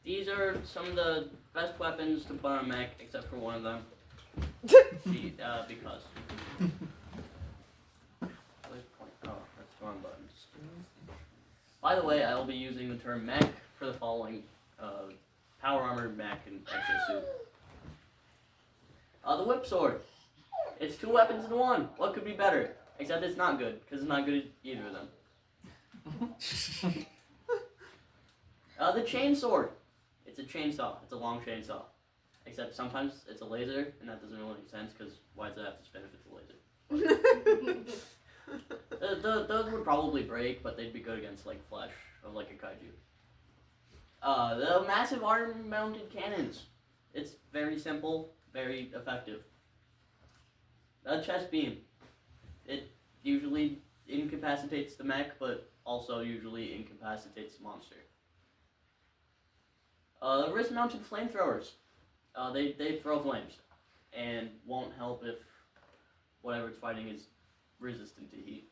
These are some of the best weapons to put on a mech, except for one of them. Because. Oh, that's the wrong buttons. By the way, I will be using the term mech for the following: power armored mech and exosuit. The whip sword. It's 2 weapons in one. What could be better? Except it's not good, because it's not good at either of them. The chain sword. It's a chainsaw. It's a long chainsaw. Except sometimes it's a laser, and that doesn't really make sense, because why does it have to spin if it's a laser? Those would probably break, but they'd be good against, like, flesh of, like, a kaiju. The massive arm-mounted cannons. It's very simple, very effective. A chest beam. It usually incapacitates the mech, but also usually incapacitates the monster. Wrist-mounted flamethrowers. They throw flames, and won't help if whatever it's fighting is resistant to heat.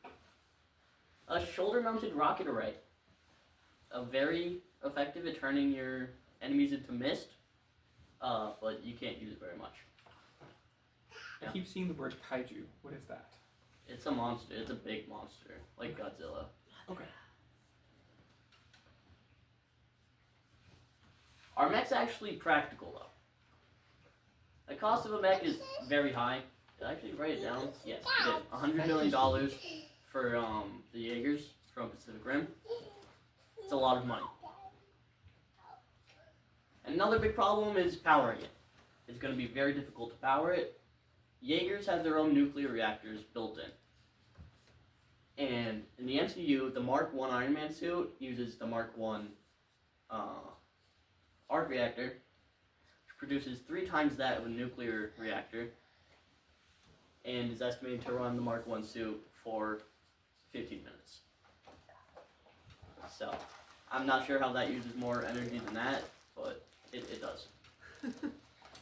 A shoulder-mounted rocket array. Very effective at turning your enemies into mist, but you can't use it very much. I keep seeing the word kaiju. What is that? It's a monster. It's a big monster, like Godzilla. Okay. Our mech's actually practical, though. The cost of a mech is very high. Did I actually write it down? Yes, it is. $100 million for the Jaegers from Pacific Rim. It's a lot of money. Another big problem is powering it. It's going to be very difficult to power it. Jaegers have their own nuclear reactors built in. And in the MCU, the Mark 1 Iron Man suit uses the Mark 1 arc reactor, which produces 3 times that of a nuclear reactor, and is estimated to run the Mark 1 suit for 15 minutes. So, I'm not sure how that uses more energy than that, but it does.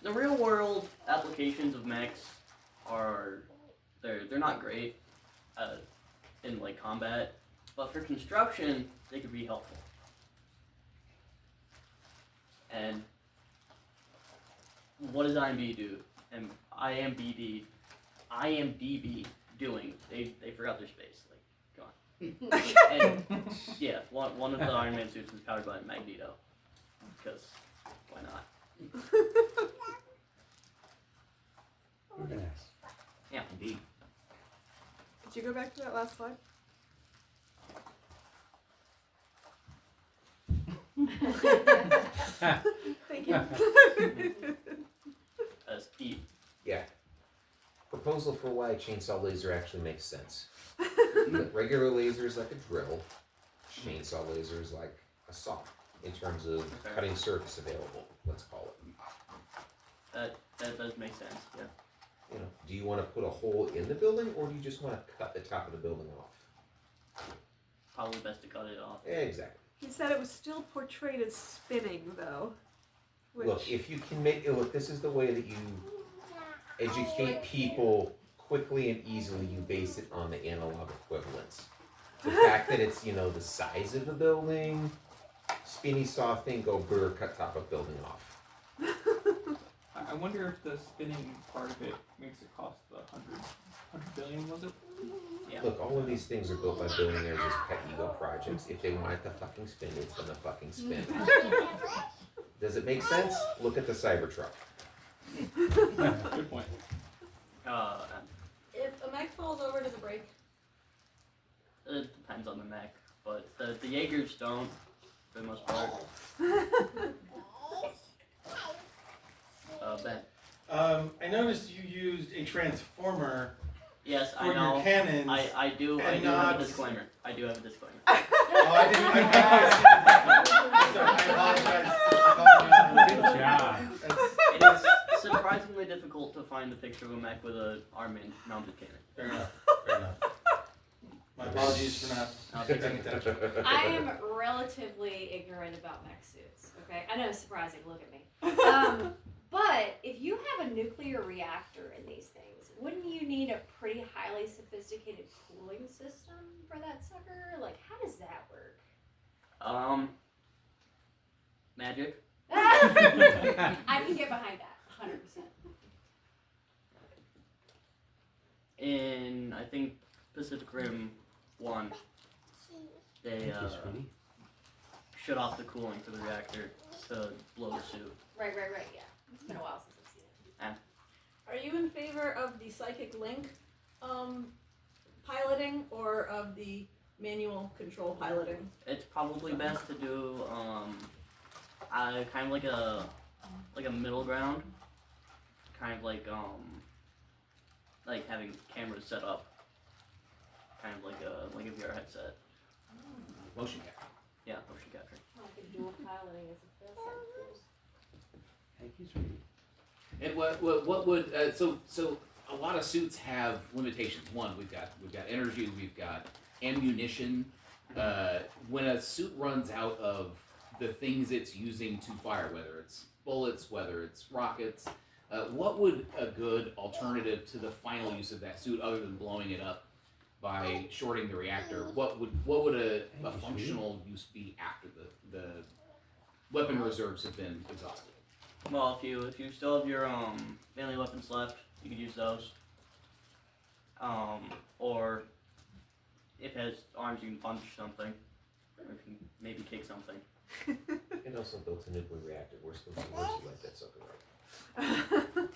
The real world applications of mechs are, they're not great in like combat, but for construction, they could be helpful. And what does IMDb do? And IMDb doing? They forgot their space. Like, come on. And yeah, one of the Iron Man suits is powered by Magneto, because why not? Organized. Yeah, indeed. Could you go back to that last slide? Thank you. Steve. Yeah. Proposal for why a chainsaw laser actually makes sense. Regular lasers like a drill, chainsaw lasers like a saw, in terms of cutting surface available, let's call it. That does make sense, yeah. You know, do you want to put a hole in the building, or do you just want to cut the top of the building off? Probably best to cut it off. Exactly. He said it was still portrayed as spinning, though. Which... Look, if you can make it, look, this is the way that you educate people quickly and easily. You base it on the analog equivalents. The fact that it's, you know, the size of the building, spinny saw thing, go burr, cut top of building off. I wonder if the spinning part of it makes it cost the 100 billion, was it? Yeah. Look, all of these things are built by billionaires as pet ego projects. If they want it to fucking spin, it's gonna fucking spin. Does it make sense? Look at the Cybertruck. Good point. If a mech falls over, does it break? It depends on the mech, but the Jaegers don't, for the most part. Ben. I noticed you used a transformer Yes, for I know. your cannons. I do have not- a disclaimer. I do have a disclaimer. Oh, I didn't. Good job. It is surprisingly difficult to find a picture of a mech with an arm-mounted cannon. Fair enough. Fair enough. My apologies for not paying attention. I am relatively ignorant about mech suits. Okay, I know, surprising. Look at me. But if you have a nuclear reactor in these things, wouldn't you need a pretty highly sophisticated cooling system for that sucker? Like, how does that work? Magic. I can get behind that, 100%. In I think Pacific Rim 1, they shut off the cooling for the reactor to blow the suit. Right, yeah. It's been a while since I've seen it. Are you in favor of the psychic link piloting or of the manual control piloting? It's probably best to do kind of like a middle ground, kind of like having cameras set up, kind of like a VR headset. Motion capture. Yeah, motion capture. Like a dual piloting is a feel Thank you, sweetie. And what would so a lot of suits have limitations. One, we've got energy, we've got ammunition. When a suit runs out of the things it's using to fire, whether it's bullets, whether it's rockets, what would a good alternative to the final use of that suit, other than blowing it up by shorting the reactor? What would a functional use be after the weapon reserves have been exhausted? Well, if you still have your melee weapons left, you could use those. Or if it has arms, you can punch something, or you can maybe kick something. And also built a nuclear reactor. Worst comes to worst, you light that sucker up.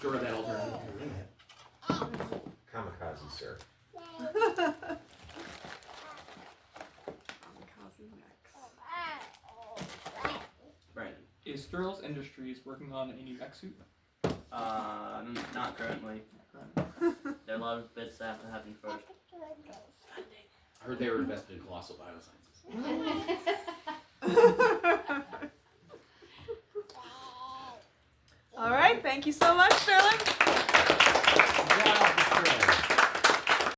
Short of that alternative. Kamikaze, sir. Brandon. Is Sterl's Industries working on a new mech suit? Not currently. There are a lot of bits that have to happen first. I heard they were invested in colossal biosciences. All right, thank you so much, Sterling.